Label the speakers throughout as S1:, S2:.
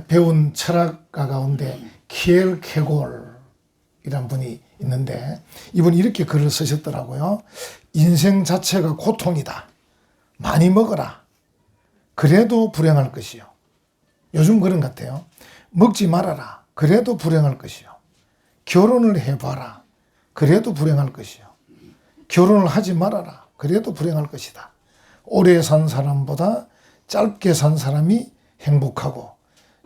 S1: 배운 철학가 가운데 키엘케골이란 분이 있는데 이분이 이렇게 글을 쓰셨더라고요. 인생 자체가 고통이다. 많이 먹어라. 그래도 불행할 것이요. 요즘 그런 것 같아요. 먹지 말아라. 그래도 불행할 것이요. 결혼을 해봐라. 그래도 불행할 것이요. 결혼을 하지 말아라. 그래도 불행할 것이다. 오래 산 사람보다 짧게 산 사람이 행복하고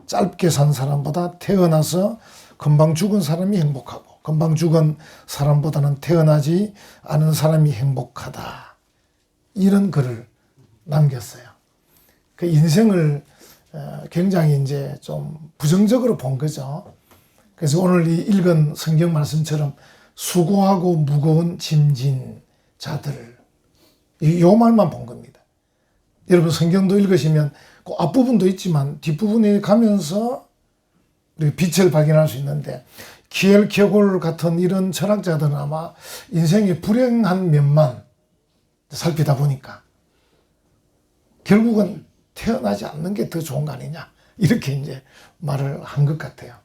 S1: 짧게 산 사람보다 태어나서 금방 죽은 사람이 행복하고 금방 죽은 사람보다는 태어나지 않은 사람이 행복하다. 이런 글을 남겼어요. 그 인생을 굉장히 이제 좀 부정적으로 본 거죠. 그래서 오늘 이 읽은 성경 말씀처럼 수고하고 무거운 짐진 자들, 요 말만 본 겁니다. 여러분 성경도 읽으시면 그 앞부분도 있지만 뒷부분에 가면서 우리 빛을 발견할 수 있는데 키엘케골 같은 이런 철학자들은 아마 인생의 불행한 면만 살피다 보니까 결국은 태어나지 않는 게 더 좋은 거 아니냐 이렇게 이제 말을 한 것 같아요.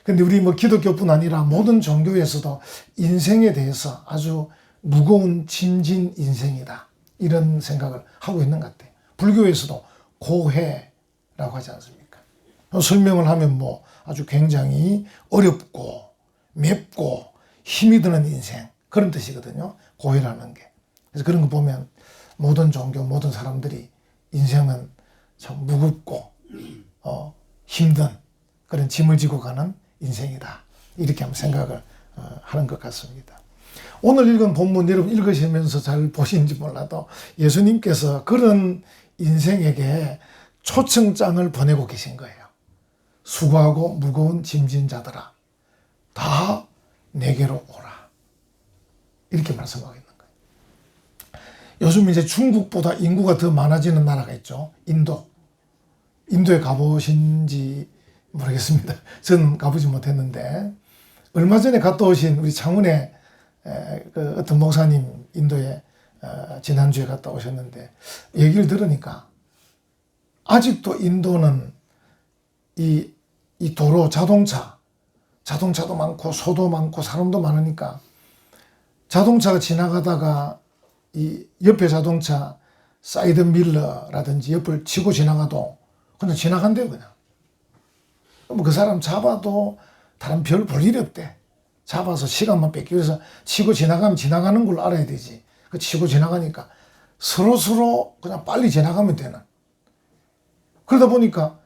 S1: 근데 우리 뭐 기독교뿐 아니라 모든 종교에서도 인생에 대해서 아주 무거운 짐진 인생이다 이런 생각을 하고 있는 것 같아요. 불교에서도 고해라고 하지 않습니까? 설명을 하면 뭐 아주 굉장히 어렵고 맵고 힘이 드는 인생 그런 뜻이거든요. 고해라는 게. 그래서 그런 거 보면 모든 종교 모든 사람들이 인생은 참 무겁고 힘든 그런 짐을 지고 가는 인생이다. 이렇게 한번 생각을 하는 것 같습니다. 오늘 읽은 본문 여러분 읽으시면서 잘 보시는지 몰라도 예수님께서 그런 인생에게 초청장을 보내고 계신 거예요. 수고하고 무거운 짐진 자들아 다 내게로 오라. 이렇게 말씀하고 있는 거예요. 요즘 이제 중국보다 인구가 더 많아지는 나라가 있죠. 인도. 인도에 가보신지 모르겠습니다. 저는 가보지 못했는데 얼마 전에 갔다 오신 우리 창원에 그 어떤 목사님 인도에 지난주에 갔다 오셨는데 얘기를 들으니까 아직도 인도는 이 도로 자동차도 많고 소도 많고 사람도 많으니까 자동차가 지나가다가 이 옆에 자동차 사이드 밀러라든지 옆을 치고 지나가도 그냥 지나간대요. 그냥 뭐 그 사람 잡아도 다른 별 볼 일이 없대. 잡아서 시간만 뺏기 위해서 치고 지나가면 지나가는 걸 알아야 되지. 그 치고 지나가니까 서로 그냥 빨리 지나가면 되는. 그러다 보니까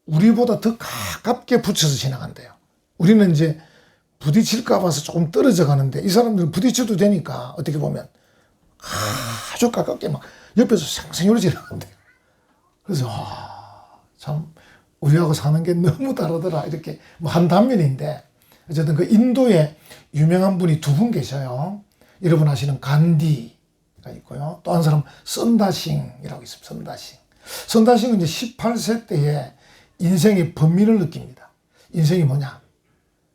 S1: 우리보다 더 가깝게 붙여서 지나간대요. 우리는 이제 부딪힐까 봐서 조금 떨어져 가는데 이 사람들은 부딪혀도 되니까 어떻게 보면 아주 가깝게 막 옆에서 생생으로 지나간대요. 그래서 참 우리하고 사는 게 너무 다르더라 이렇게 뭐 한 단면인데 어쨌든 그 인도에 유명한 분이 두 분 계셔요. 여러분 아시는 간디가 있고요. 또 한 사람 선다싱이라고 있습니다. 선다싱은 이제 18세 때에 인생의 번민을 느낍니다. 인생이 뭐냐?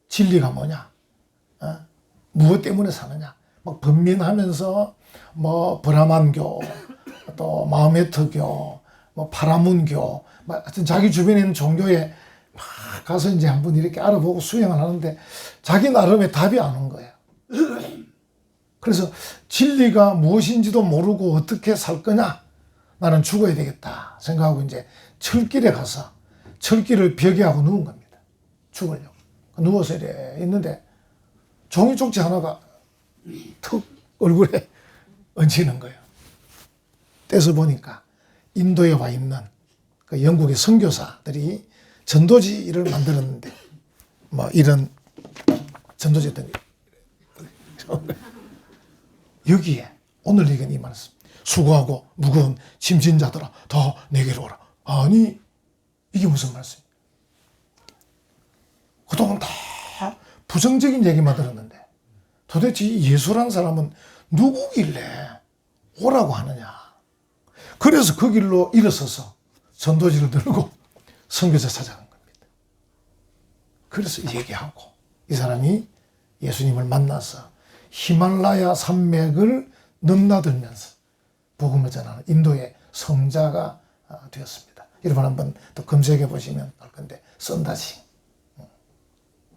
S1: 진리가 뭐냐? 무엇 때문에 사느냐? 막 번민하면서 뭐 브라만교, 또 마호메트교, 뭐 파라문교, 하여튼 자기 주변에 있는 종교에 막 가서 이제 한번 이렇게 알아보고 수행을 하는데 자기 나름의 답이 안 온 거예요. 그래서 진리가 무엇인지도 모르고 어떻게 살 거냐? 나는 죽어야 되겠다 생각하고 이제 철길에 가서 철길을 벽에 하고 누운 겁니다. 죽으려고. 누워서 이래 있는데 종이 쪽지 하나가 툭 얼굴에 얹히는 거예요. 떼서 보니까 인도에 와 있는 그 영국의 선교사들이 전도지를 만들었는데 뭐 이런 전도지였던 여기에 오늘 읽은 이 말씀 수고하고 무거운 짐진 자들아 다 내게로 오라. 아니 이게 무슨 말씀이에요? 그동안 다 부정적인 얘기만 들었는데 도대체 이 예수라는 사람은 누구길래 오라고 하느냐. 그래서 그 길로 일어서서 전도지를 들고 선교사 찾아간 겁니다. 그래서 얘기하고 이 사람이 예수님을 만나서 히말라야 산맥을 넘나들면서 복음을 전하는 인도의 성자가 되었습니다. 여러분 한번 또 검색해 보시면 알 건데 쓴다지.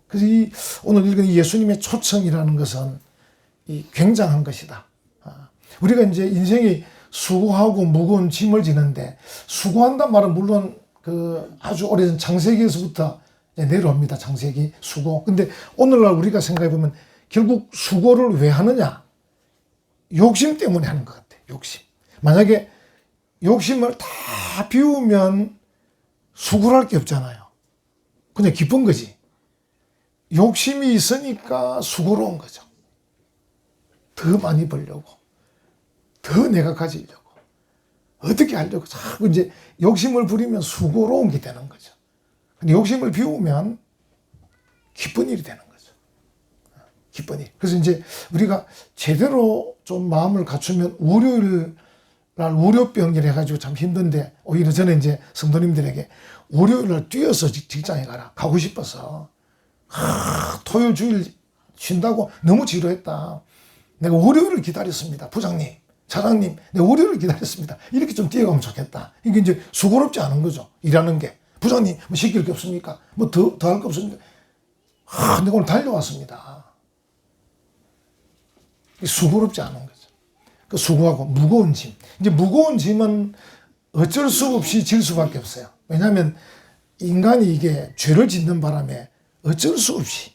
S1: 그래서 오늘 읽은 이 예수님의 초청이라는 것은 이 굉장한 것이다. 우리가 이제 인생이 수고하고 무거운 짐을 지는데, 수고한단 말은 물론 그 아주 오래전 창세기에서부터 내려옵니다. 창세기, 수고. 근데 오늘날 우리가 생각해 보면 결국 수고를 왜 하느냐? 욕심 때문에 하는 것 같아요. 욕심. 만약에 욕심을 다 비우면 수고를 할 게 없잖아요. 그냥 기쁜 거지. 욕심이 있으니까 수고로운 거죠. 더 많이 벌려고, 더 내가 가지려고, 어떻게 하려고 자꾸 이제 욕심을 부리면 수고로운 게 되는 거죠. 근데 욕심을 비우면 기쁜 일이 되는 거죠. 기쁜 일. 그래서 이제 우리가 제대로 좀 마음을 갖추면 월요일 날 월요병이라 해가지고 참 힘든데, 오히려 저는 이제 성도님들에게 월요일 날 뛰어서 직장에 가고 싶어서, 토요일 주일 쉰다고 너무 지루했다. 내가 월요일을 기다렸습니다. 부장님, 차장님, 내가 월요일을 기다렸습니다. 이렇게 좀 뛰어가면 좋겠다. 이게 이제 수고롭지 않은 거죠. 일하는 게. 부장님, 뭐 시킬 게 없습니까? 뭐 더 할 거 없습니까? 내가 오늘 달려왔습니다. 수고롭지 않은 거죠. 그 수고하고 무거운 짐. 이제 무거운 짐은 어쩔 수 없이 질 수밖에 없어요. 왜냐하면 인간이 이게 죄를 짓는 바람에 어쩔 수 없이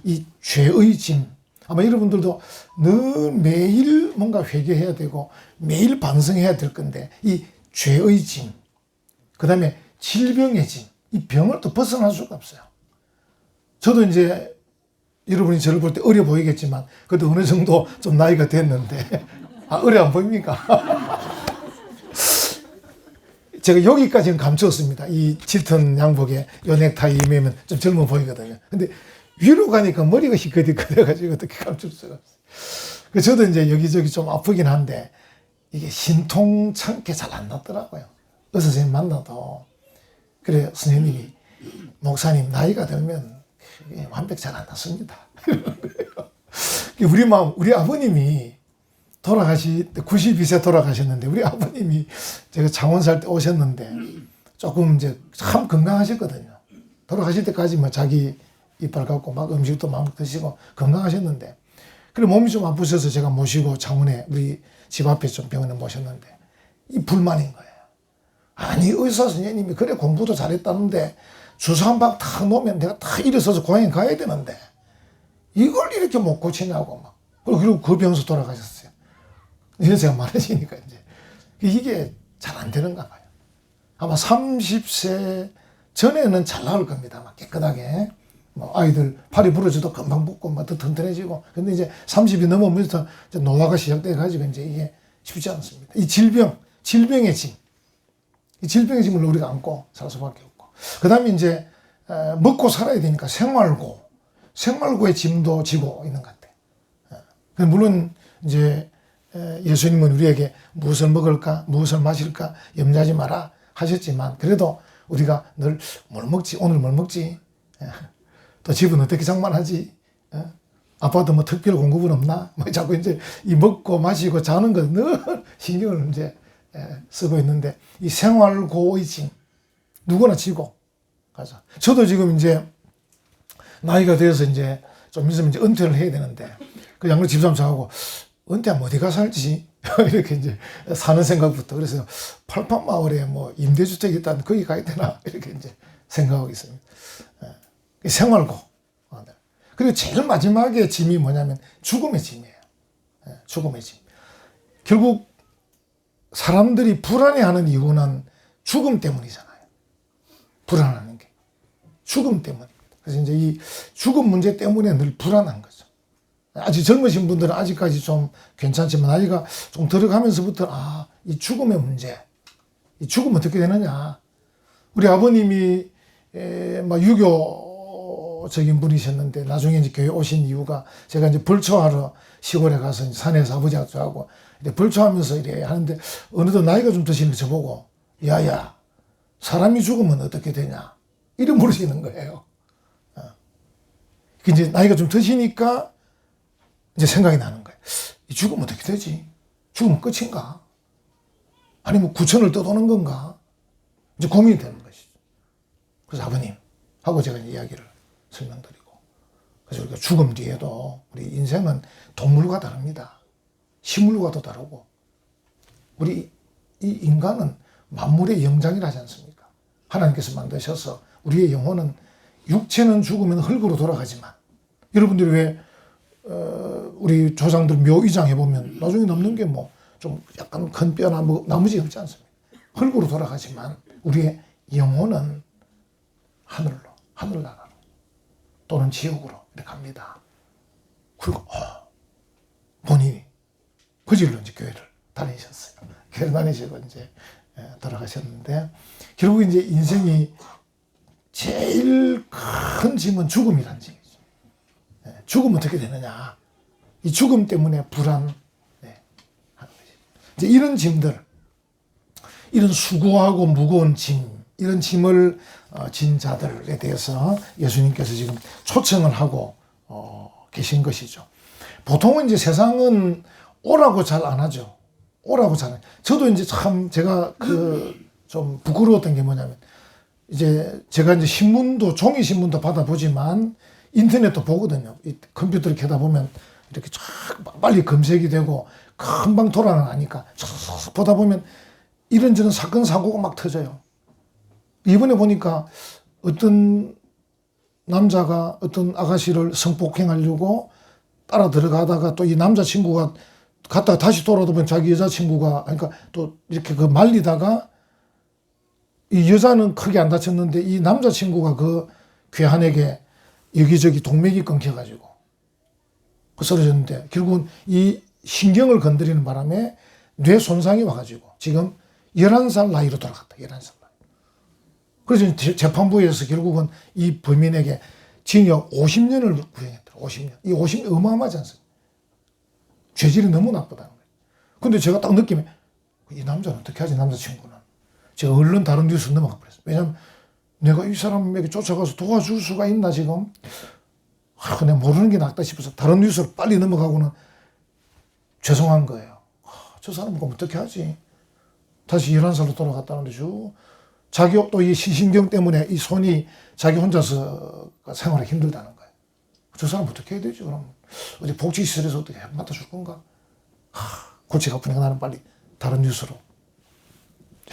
S1: 이 죄의 짐. 아마 여러분들도 늘 매일 뭔가 회개해야 되고 매일 반성해야 될 건데, 이 죄의 짐, 그 다음에 질병의 짐, 이 병을 또 벗어날 수가 없어요. 저도 이제 여러분이 저를 볼 때 어려 보이겠지만 그래도 어느 정도 좀 나이가 됐는데, 어려 안 보입니까? 제가 여기까지는 감추었습니다. 이 짙은 양복에 요 넥타이 매면 좀 젊어 보이거든요. 근데 위로 가니까 머리가 희끗희끗해가지고 어떻게 감출 수가 없어요. 저도 이제 여기저기 좀 아프긴 한데 이게 신통찮게 잘 안 났더라고요. 의사 선생님 만나도 그래요. 선생님이, 목사님 나이가 들면 완벽 잘 안 났습니다. 우리 아버님이 92세 돌아가셨는데, 우리 아버님이 제가 창원 살 때 오셨는데 조금 이제 참 건강하셨거든요. 돌아가실 때까지 뭐 자기 이빨 갖고 막 음식도 막 드시고 건강하셨는데, 그래 몸이 좀 아프셔서 제가 모시고 창원에 우리 집 앞에 좀 병원에 모셨는데, 이 불만인 거예요. 아니 의사 선생님이 그래 공부도 잘했다는데 주사 한 방 탁 놓으면 내가 다 일어서서 고향에 가야 되는데 이걸 이렇게 못 고치냐고 막. 그리고 그 병원에서 돌아가셨어요. 연세가 많으시니까 이제 이게 잘 안 되는가 봐요. 아마 30세 전에는 잘 나올 겁니다. 막 깨끗하게. 뭐 아이들 팔이 부러져도 금방 붓고 막 더 튼튼해지고. 근데 이제 30이 넘으면서 이제 노화가 시작돼가지고 이제 이게 쉽지 않습니다. 이 질병의 짐. 이 질병의 짐을 우리가 안고 살 수밖에 없고. 그 다음에 이제 먹고 살아야 되니까 생활고의 짐도 지고 있는 것 같아요. 물론 이제 예수님은 우리에게 무엇을 먹을까, 무엇을 마실까 염려하지 마라 하셨지만, 그래도 우리가 늘 뭘 먹지, 오늘 뭘 먹지, 또 집은 어떻게 장만하지, 아빠도 뭐 특별 공급은 없나, 뭐 자꾸 이제 이 먹고 마시고 자는 거 늘 신경을 이제 쓰고 있는데, 이 생활고의 짐 누구나 지고 가자. 저도 지금 이제 나이가 돼서 이제 좀 있으면 이제 은퇴를 해야 되는데, 그 양로 집사람 저하고 은퇴하면 어디가 살지? 이렇게 이제 사는 생각부터. 그래서 팔판마을에 뭐 임대주택이 있다면 거기 가야 되나? 이렇게 이제 생각하고 있습니다. 생활고. 그리고 제일 마지막에 짐이 뭐냐면 죽음의 짐이에요. 죽음의 짐. 결국 사람들이 불안해하는 이유는 죽음 때문이잖아요. 불안하는 게. 죽음 때문입니다. 그래서 이제 이 죽음 문제 때문에 늘 불안한 거죠. 아직 젊으신 분들은 아직까지 좀 괜찮지만, 나이가 좀 들어가면서부터 이 죽음의 문제, 이 죽음 어떻게 되느냐. 우리 아버님이 막 유교적인 분이셨는데 나중에 이제 교회 오신 이유가, 제가 이제 벌초하러 시골에 가서 이제 산에서 아버지하고 저하고 벌초하면서 이래 하는데, 어느덧 나이가 좀 드시는 저보고 야야 사람이 죽으면 어떻게 되냐 이래 물으시는 거예요. 이제 나이가 좀 드시니까 이제 생각이 나는 거예요. 이 죽으면 어떻게 되지? 죽으면 끝인가? 아니면 구천을 떠도는 건가? 이제 고민이 되는 것이죠. 그래서 아버님, 하고 제가 이야기를 설명드리고. 그래서 우리가 죽음 뒤에도 우리 인생은 동물과 다릅니다. 식물과도 다르고. 우리 이 인간은 만물의 영장이라지 않습니까? 하나님께서 만드셔서 우리의 영혼은 육체는 죽으면 흙으로 돌아가지만 여러분들이 왜 우리 조상들 묘의장 해보면 나중에 남는 게 뭐 좀 약간 큰 뼈나 뭐 나머지 없지 않습니까? 흙으로 돌아가지만 우리의 영혼은 하늘나라로 또는 지옥으로 이렇게 갑니다. 그리고 본인이 그 질로 이제 교회를 다니셨어요. 교회를 다니시고 이제 돌아가셨는데 결국 이제 인생이 제일 큰 짐은 죽음이라는 짐이죠. 죽으면 어떻게 되느냐? 이 죽음 때문에 불안하는 거지. 이제 이런 짐들, 이런 수고하고 무거운 짐, 이런 짐을 진 자들에 대해서 예수님께서 지금 초청을 하고 계신 것이죠. 보통은 이제 세상은 오라고 잘 안 하죠. 오라고 잘 안 해요. 저도 이제 참 제가 좀 부끄러웠던 게 뭐냐면 이제 제가 이제 종이 신문도 받아보지만 인터넷도 보거든요. 이 컴퓨터를 켜다 보면 이렇게 쫙 빨리 검색이 되고 금방 돌아가니까 쫙 보다 보면 이런저런 사건 사고가 막 터져요. 이번에 보니까 어떤 남자가 어떤 아가씨를 성폭행하려고 따라 들어가다가 또 이 남자친구가 갔다가 다시 돌아오면 자기 여자친구가 그러니까 또 이렇게 말리다가 이 여자는 크게 안 다쳤는데 이 남자친구가 그 괴한에게 여기저기 동맥이 끊겨가지고 쓰러졌는데 결국은 이 신경을 건드리는 바람에 뇌 손상이 와가지고 지금 11살 나이로 돌아갔다. 11살 나이. 그래서 재판부에서 결국은 이 범인에게 징역 50년을 구형했더라. 50년. 이 50년 어마어마하지 않습니까? 죄질이 너무 나쁘다는 거예요. 근데 제가 딱 느낌에 이 남자는 어떻게 하지, 남자친구는. 제가 얼른 다른 뉴스 넘어가 버렸어요. 왜냐면 내가 이 사람에게 쫓아가서 도와줄 수가 있나 지금. 내가 모르는 게 낫다 싶어서 다른 뉴스로 빨리 넘어가고는 죄송한 거예요. 저 사람은 그럼 어떻게 하지? 다시 11살로 돌아갔다는데 자기 또 이 시신경 때문에 이 손이 자기 혼자서 생활하기 힘들다는 거예요. 저 사람 어떻게 해야 되지? 그럼 어디 복지시설에서 어떻게 맡아줄 건가? 골치가 아프니까 나는 빨리 다른 뉴스로.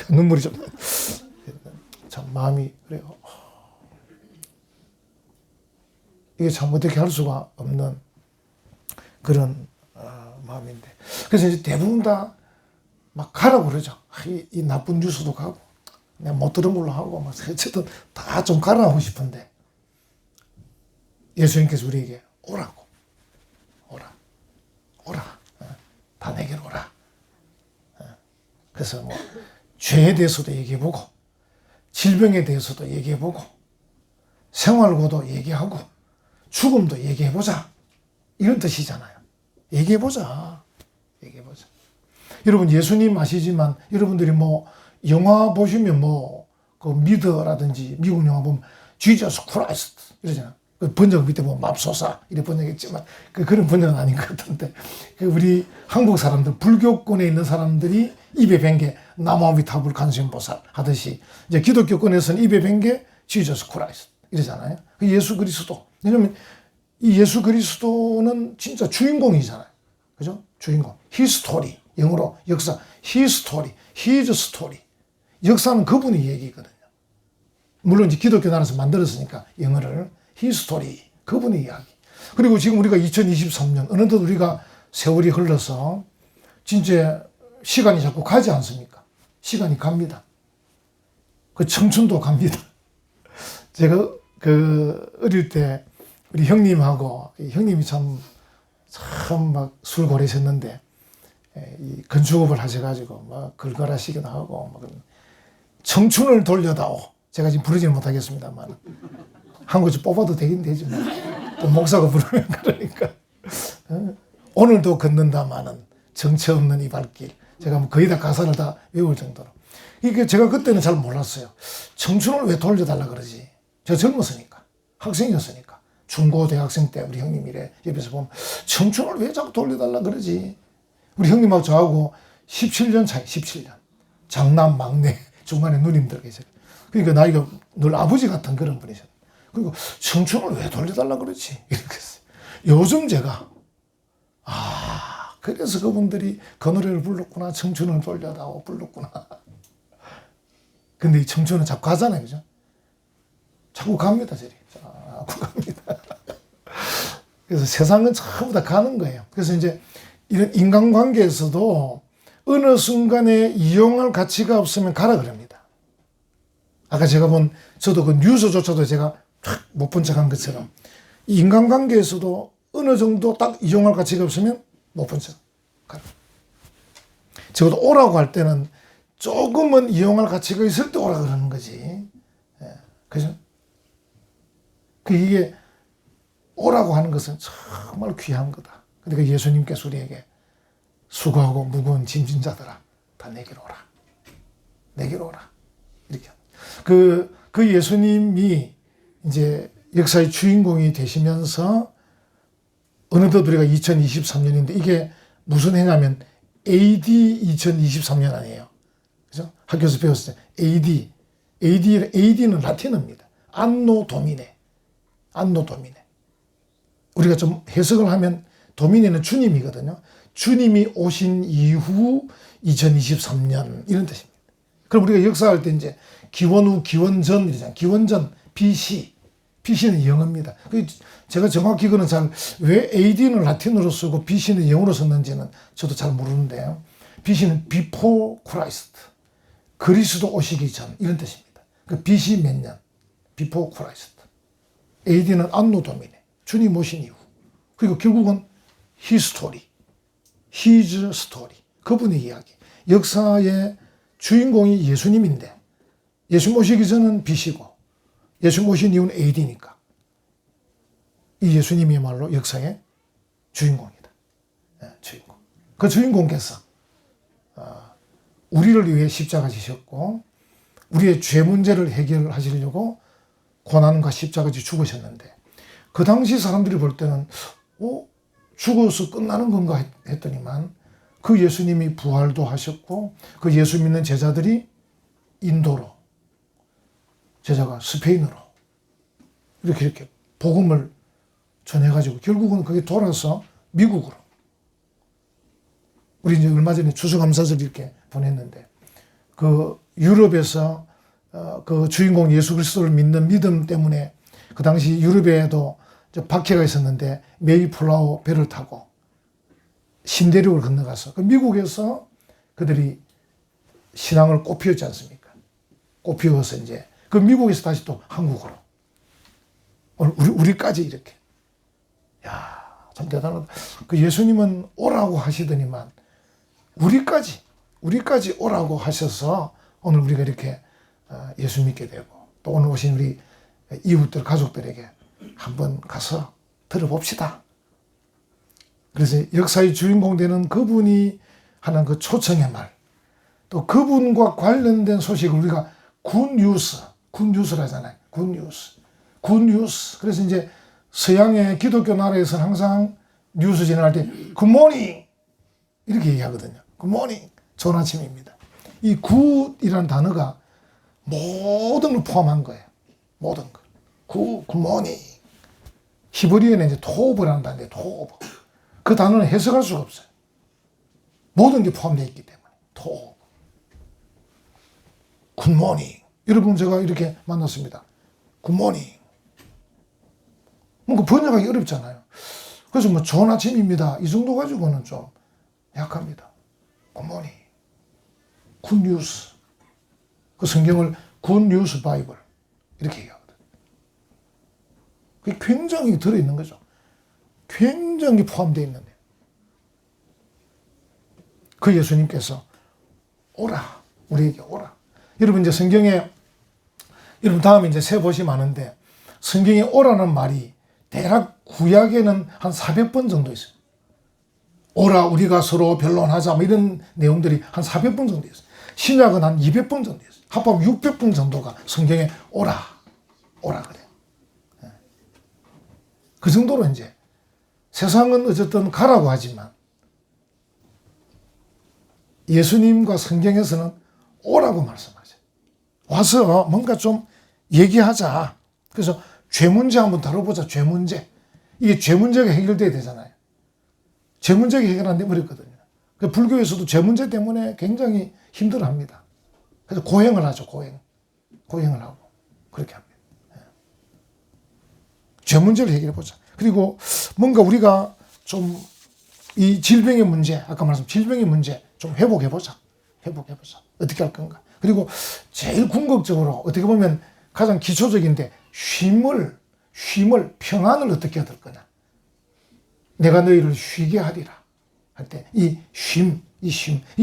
S1: 눈물이 참 마음이 그래요. 이게 참 어떻게 할 수가 없는 그런 마음인데. 그래서 이제 대부분 다 막 가라고 그러죠. 이 나쁜 뉴스도 가고, 내가 못 들은 걸로 하고, 막 어쨌든 다 좀 가라 하고 싶은데, 예수님께서 우리에게 오라고. 오라. 다 내게로 오라. 그래서 뭐, 죄에 대해서도 얘기해보고, 질병에 대해서도 얘기해보고, 생활고도 얘기하고, 죽음도 얘기해보자. 이런 뜻이잖아요. 얘기해보자. 여러분, 예수님 아시지만, 여러분들이 뭐, 영화 보시면 뭐, 그 미드라든지, 미국 영화 보면, Jesus Christ. 이러잖아요. 그 번역 밑에 보면 맙소사. 이렇게 번역했지만, 그런 번역은 아닌 것 같은데, 우리 한국 사람들, 불교권에 있는 사람들이 입에 밴 게 나무아미타불 관세음보살 하듯이, 이제 기독교권에서는 입에 밴 게 Jesus Christ. 이러잖아요. 예수 그리스도. 왜냐면, 이 예수 그리스도는 진짜 주인공이잖아요. 그죠? 주인공. 히스토리. 영어로 역사. 히스토리. 히즈 스토리. 역사는 그분의 얘기거든요. 물론 이제 기독교 나라에서 만들었으니까 영어를. 히스토리. 그분의 이야기. 그리고 지금 우리가 2023년, 어느덧 우리가 세월이 흘러서 진짜 시간이 자꾸 가지 않습니까? 시간이 갑니다. 그 청춘도 갑니다. 제가 어릴 때 우리 형님하고, 형님이 참 막 술고래셨는데, 이 건축업을 하셔가지고, 막 걸걸하시기도 하고, 막 청춘을 돌려다오. 제가 지금 부르지는 못하겠습니다만, 한 곳에 뽑아도 되긴 되지만, 또 목사가 부르면 그러니까. 오늘도 걷는다마는 정처 없는 이 발길. 제가 뭐 거의 다 가사를 다 외울 정도로. 이게 제가 그때는 잘 몰랐어요. 청춘을 왜 돌려달라 그러지? 제가 젊었으니까. 학생이었으니까. 중고 대학생 때 우리 형님이래. 옆에서 보면 청춘을 왜 자꾸 돌려달라 그러지? 우리 형님하고 저하고 17년 차이, 17년. 장남, 막내, 중간에 누님들 계세요. 그러니까 나이가 늘 아버지 같은 그런 분이셨어요. 그리고 청춘을 왜 돌려달라 그러지? 이렇게 했어요. 요즘 제가, 그래서 그분들이 그 노래를 불렀구나. 청춘을 돌려다오 불렀구나. 근데 이 청춘은 자꾸 가잖아요. 그죠? 자꾸 갑니다, 저리. 자꾸 갑니다. 그래서 세상은 전부 다 가는 거예요. 그래서 이제 이런 인간관계에서도 어느 순간에 이용할 가치가 없으면 가라 그럽니다. 아까 제가 저도 그 뉴스조차도 제가 못 본 척한 것처럼 인간관계에서도 어느 정도 딱 이용할 가치가 없으면 못 본 척 가라. 적어도 오라고 할 때는 조금은 이용할 가치가 있을 때 오라 그러는 거지. 그죠? 이게 오라고 하는 것은 정말 귀한 거다. 그러니까 예수님께서 우리에게 수고하고 무거운 짐진 자들아 다 내게로 오라. 내게로 오라. 이렇게. 그 예수님이 이제 역사의 주인공이 되시면서 어느덧 우리가 2023년인데 이게 무슨 해냐면 AD 2023년 아니에요. 그죠? 학교에서 배웠을 때 AD는 라틴어입니다. 안노 도미네. 안노 도미네. 우리가 좀 해석을 하면 도미네는 주님이거든요. 주님이 오신 이후 2023년 이런 뜻입니다. 그럼 우리가 역사할 때 이제 기원 후 기원 전 이러잖아요. 기원 전 BC. BC는 영어입니다. 제가 정확히 그는 왜 AD는 라틴어로 쓰고 BC는 영어로 썼는지는 저도 잘 모르는데요. BC는 Before Christ. 그리스도 오시기 전 이런 뜻입니다. BC 몇 년? Before Christ. AD는 안노 도미네. 주님 오신 이후. 그리고 결국은 History. His story. 그분의 이야기. 역사의 주인공이 예수님인데 예수 모시기 전은 BC고 예수 모신 이후는 AD니까 이 예수님이야말로 역사의 주인공이다. 주인공. 그 주인공께서 우리를 위해 십자가 지셨고 우리의 죄 문제를 해결하시려고 고난과 십자가 지 죽으셨는데 그 당시 사람들이 볼 때는 죽어서 끝나는 건가 했더니만 그 예수님이 부활도 하셨고 그 예수 믿는 제자들이 인도로 제자가 스페인으로 이렇게 복음을 전해가지고 결국은 그게 돌아서 미국으로 우리 이제 얼마 전에 추수감사절 이렇게 보냈는데 그 유럽에서 그 주인공 예수 그리스도를 믿는 믿음 때문에 그 당시 유럽에도 박해가 있었는데 메이플라워 배를 타고 신대륙을 건너가서 그 미국에서 그들이 신앙을 꽃피웠지 않습니까? 꽃피워서 이제 그 미국에서 다시 또 한국으로 우리까지 이렇게 참 대단하다. 그 예수님은 오라고 하시더니만 우리까지 오라고 하셔서 오늘 우리가 이렇게 예수 믿게 되고 또 오늘 오신 우리 이웃들 가족들에게 한번 가서 들어봅시다. 그래서 역사의 주인공 되는 그분이 하는 그 초청의 말, 또 그분과 관련된 소식을 우리가 굿뉴스를 하잖아요. 굿뉴스. 그래서 이제 서양의 기독교 나라에서는 항상 뉴스 진행할 때 굿모닝 이렇게 얘기하거든요. 굿모닝. 좋은 아침입니다. 이 굿이라는 단어가 모든 걸 포함한 거예요. 모든 걸. 굿모닝. 히브리어는 이제 토브라는 단어인데 토브. 그 단어는 해석할 수가 없어요. 모든 게 포함되어 있기 때문에. 토브. 굿모닝. 여러분 제가 이렇게 만났습니다. 굿모닝. 뭔가 번역하기 어렵잖아요. 그래서 좋은 아침입니다. 이 정도 가지고는 좀 약합니다. 굿모닝. 굿뉴스. 그 성경을 굿뉴스 바이블 이렇게 얘기하거든요. 그게 굉장히 들어있는 거죠. 굉장히 포함되어 있는데 그 예수님께서 오라. 우리에게 오라. 여러분 이제 성경에 여러분 다음에 이제 세보시 많은데 성경에 오라는 말이 대략 구약에는 한 400번 정도 있어요. 오라 우리가 서로 변론하자 뭐 이런 내용들이 한 400번 정도 있어요. 신약은 한 200번 정도 있어요. 합하면 600번 정도가 성경에 오라 그래요. 그 정도로 이제 세상은 어쨌든 가라고 하지만 예수님과 성경에서는 오라고 말씀하죠. 와서 뭔가 좀 얘기하자. 그래서 죄 문제 한번 다뤄보자. 죄 문제. 이게 죄 문제가 해결돼야 되잖아요. 죄 문제가 해결 안 되면 어렵거든요. 불교에서도 죄 문제 때문에 굉장히 힘들어합니다. 그래서 고행을 하죠. 고행을 하고 그렇게 합니다. 죄 문제를 해결해보자. 그리고 뭔가 우리가 좀 이 질병의 문제, 아까 말씀 질병의 문제 좀 회복해보자. 어떻게 할 건가. 그리고 제일 궁극적으로 어떻게 보면 가장 기초적인데 쉼을 평안을 어떻게 해야 될 거냐. 내가 너희를 쉬게 하리라 할 때 이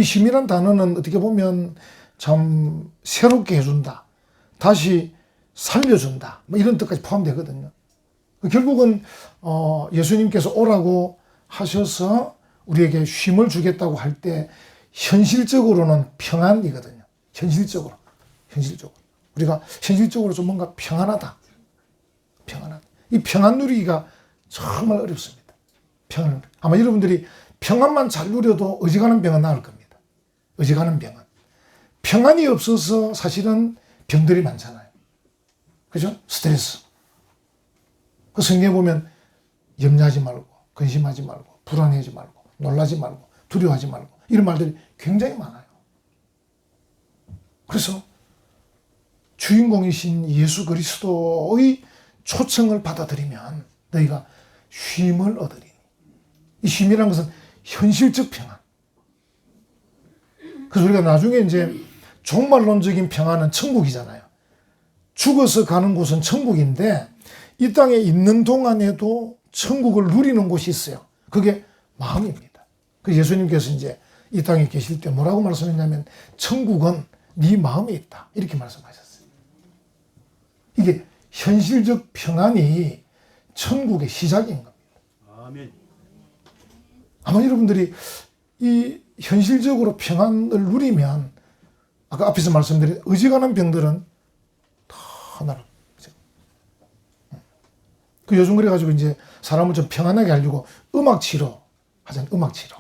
S1: 쉼이란 단어는 어떻게 보면 참 새롭게 해준다. 다시 살려준다. 뭐 이런 뜻까지 포함되거든요. 결국은 예수님께서 오라고 하셔서 우리에게 쉼을 주겠다고 할 때 현실적으로는 평안이거든요. 현실적으로. 우리가 현실적으로 좀 뭔가 평안하다. 이 평안 누리기가 정말 어렵습니다. 아마 여러분들이 평안만 잘 누려도 어지간한 병은 나을 겁니다. 평안이 없어서 사실은 병들이 많잖아요. 그죠? 스트레스. 그 성경에 보면 염려하지 말고, 근심하지 말고, 불안해하지 말고, 놀라지 말고, 두려워하지 말고 이런 말들이 굉장히 많아요. 그래서 주인공이신 예수 그리스도의 초청을 받아들이면 너희가 쉼을 얻으리니. 이 쉼이라는 것은 현실적 평안. 그래서 우리가 나중에 이제 종말론적인 평안은 천국이잖아요. 죽어서 가는 곳은 천국인데 이 땅에 있는 동안에도 천국을 누리는 곳이 있어요. 그게 마음입니다. 그 예수님께서 이제 이 땅에 계실 때 뭐라고 말씀했냐면 천국은 네 마음에 있다. 이렇게 말씀하셨어요. 이게 현실적 평안이 천국의 시작인 겁니다.
S2: 아멘.
S1: 아마 여러분들이 이 현실적으로 평안을 누리면 아까 앞에서 말씀드린 어지간한 병들은 다 하나로. 그 요즘 그래가지고 이제 사람을 좀 평안하게 하려고 음악 치료 하잖아요. 음악 치료.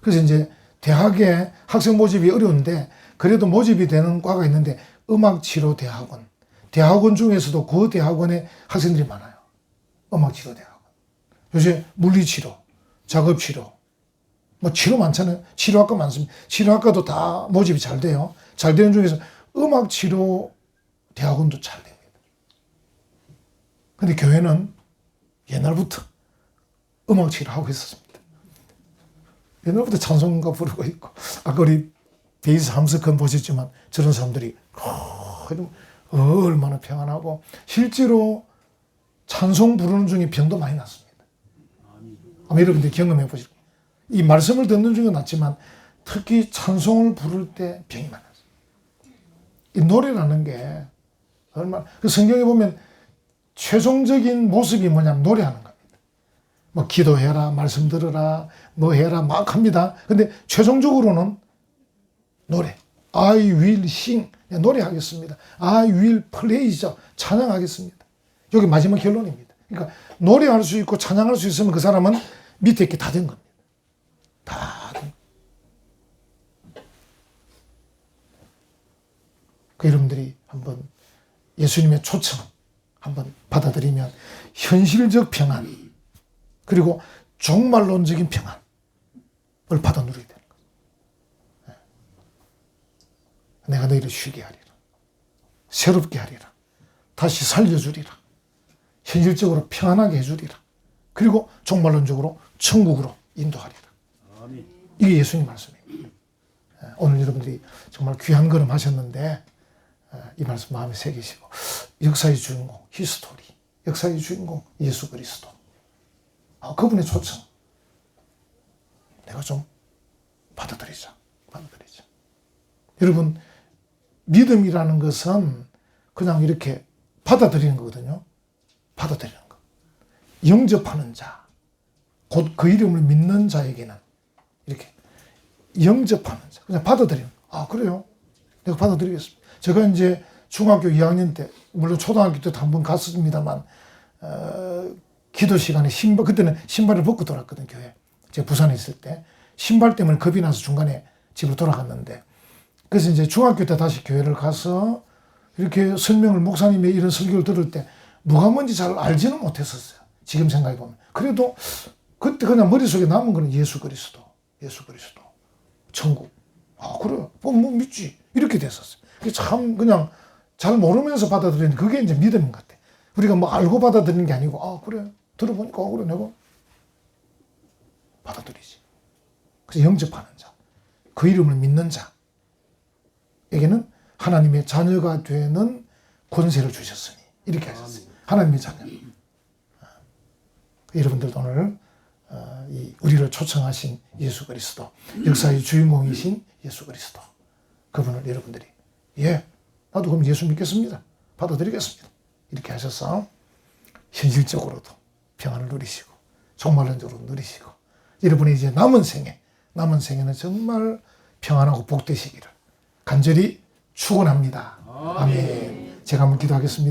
S1: 그래서 이제 대학에 학생 모집이 어려운데 그래도 모집이 되는 과가 있는데 음악 치료 대학원. 대학원 중에서도 그 대학원에 학생들이 많아요. 음악 치료 대학원. 요새 물리 치료, 작업 치료. 뭐 치료 많잖아요. 치료학과 많습니다. 치료학과도 다 모집이 잘 돼요. 잘 되는 중에서 음악 치료 대학원도 잘 됩니다. 근데 교회는 옛날부터 음악 치료하고 있었습니다. 옛날부터 찬송가 부르고 있고, 아까 우리 베이스 함석헌 보셨지만 저런 사람들이 얼마나 평안하고 실제로 찬송 부르는 중에 병도 많이 났습니다. 아마 여러분들이 경험해 보실 거예요. 이 말씀을 듣는 중에 낫지만 특히 찬송을 부를 때 병이 많았어요. 이 노래라는 게 얼마나, 그 성경에 보면 최종적인 모습이 뭐냐면 노래하는 겁니다. 뭐 기도해라, 말씀 들으라, 뭐 해라 막 합니다. 근데 최종적으로는 노래. I will sing. 노래하겠습니다. I will praise. 찬양하겠습니다. 여기 마지막 결론입니다. 그러니까 노래할 수 있고 찬양할 수 있으면 그 사람은 밑에 있게 다 된 겁니다. 다 된. 그 여러분들이 한번 예수님의 초청 한번 받아들이면 현실적 평안 그리고 종말론적인 평안을 받아 누리게 되는 거예요. 내가 너희를 쉬게 하리라. 새롭게 하리라. 다시 살려주리라. 현실적으로 평안하게 해주리라. 그리고 종말론적으로 천국으로 인도하리라.
S2: 아멘.
S1: 이게 예수님 말씀입니다. 오늘 여러분들이 정말 귀한 걸음 하셨는데 이 말씀 마음에 새기시고 역사의 주인공 히스토리, 역사의 주인공 예수 그리스도, 그분의 초청 내가 좀 받아들이자. 여러분, 믿음이라는 것은 그냥 이렇게 받아들이는 거거든요. 받아들이는 거. 영접하는 자, 곧 그 이름을 믿는 자에게는 이렇게 영접하는 자, 그냥 받아들이는 거. 그래요? 내가 받아들이겠습니다. 제가 이제 중학교 2학년 때, 물론 초등학교 때도 한 번 갔습니다만, 기도 시간에 그때는 신발을 벗고 돌았거든요, 교회. 제가 부산에 있을 때. 신발 때문에 겁이 나서 중간에 집으로 돌아갔는데, 그래서 이제 중학교 때 다시 교회를 가서 이렇게 설명을, 목사님의 이런 설교를 들을 때, 누가 뭔지 잘 알지는 못했었어요. 지금 생각해 보면. 그래도 그때 그냥 머릿속에 남은 거는 예수 그리스도, 천국. 아, 그래. 뭐 믿지. 이렇게 됐었어요. 그게 참 그냥 잘 모르면서 받아들이는 그게 이제 믿음인 것 같아. 우리가 뭐 알고 받아들이는 게 아니고, 아, 그래. 들어보니까, 그래. 내가 받아들이지. 그래서 영접하는 자. 그 이름을 믿는 자에게는 하나님의 자녀가 되는 권세를 주셨으니. 이렇게 하셨어요. 하나님의 자녀. 여러분들도 오늘 우리를 초청하신 예수 그리스도, 역사의 주인공이신 예수 그리스도, 그분을 여러분들이 나도 그럼 예수 믿겠습니다. 받아들이겠습니다. 이렇게 하셔서 현실적으로도 평안을 누리시고 종말론적으로 누리시고 여러분이 이제 남은 생에는 정말 평안하고 복되시기를 간절히 축원합니다. 아멘. 제가 한번 기도하겠습니다.